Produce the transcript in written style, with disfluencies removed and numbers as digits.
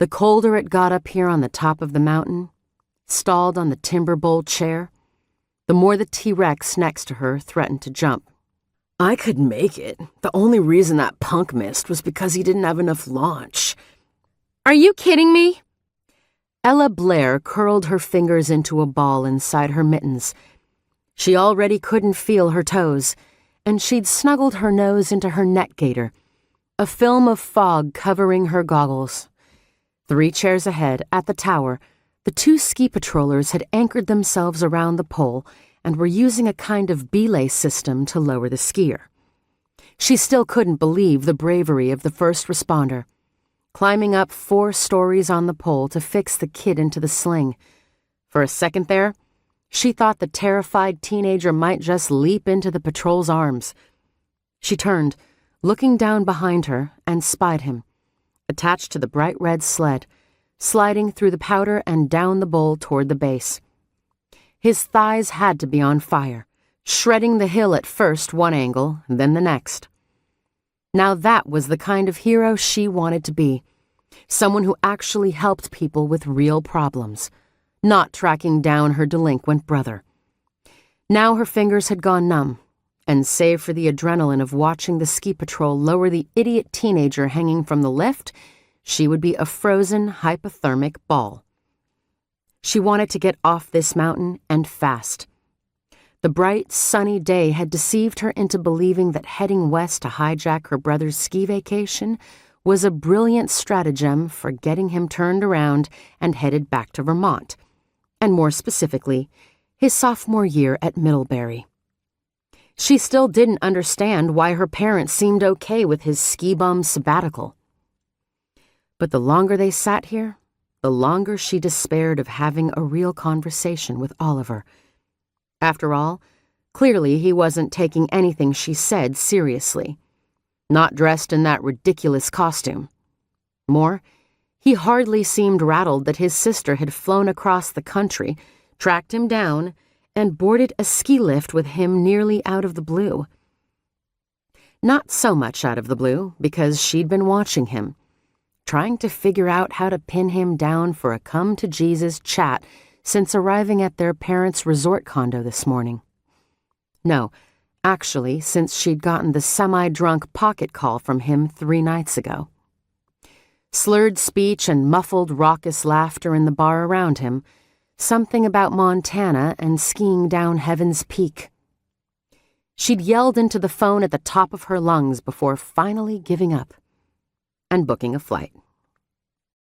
The colder it got up here on the top of the mountain, stalled on the timber bowl chair, the more the T-Rex next to her threatened to jump. I could make it. The only reason that punk missed was because he didn't have enough launch. Are you kidding me? Ella Blair curled her fingers into a ball inside her mittens. She already couldn't feel her toes, and she'd snuggled her nose into her net gaiter, a film of fog covering her goggles. 3 chairs ahead, at the tower, the 2 ski patrollers had anchored themselves around the pole and were using a kind of belay system to lower the skier. She still couldn't believe the bravery of the first responder, climbing up 4 stories on the pole to fix the kid into the sling. For a second there, she thought the terrified teenager might just leap into the patrol's arms. She turned, looking down behind her, and spied him, attached to the bright red sled, sliding through the powder and down the bowl toward the base. His thighs had to be on fire, shredding the hill at first one angle, then the next. Now that was the kind of hero she wanted to be, someone who actually helped people with real problems, not tracking down her delinquent brother. Now her fingers had gone numb, and save for the adrenaline of watching the ski patrol lower the idiot teenager hanging from the lift, she would be a frozen, hypothermic ball. She wanted to get off this mountain, and fast. The bright, sunny day had deceived her into believing that heading west to hijack her brother's ski vacation was a brilliant stratagem for getting him turned around and headed back to Vermont, and more specifically, his sophomore year at Middlebury. She still didn't understand why her parents seemed okay with his ski-bum sabbatical. But the longer they sat here, the longer she despaired of having a real conversation with Oliver. After all, clearly he wasn't taking anything she said seriously. Not dressed in that ridiculous costume. More, he hardly seemed rattled that his sister had flown across the country, tracked him down, and boarded a ski lift with him nearly out of the blue. Not so much out of the blue, because she'd been watching him, trying to figure out how to pin him down for a come-to-Jesus chat since arriving at their parents' resort condo this morning. No, actually, since she'd gotten the semi-drunk pocket call from him 3 nights ago. Slurred speech and muffled, raucous laughter in the bar around him, something about Montana and skiing down Heaven's Peak. She'd yelled into the phone at the top of her lungs before finally giving up and booking a flight.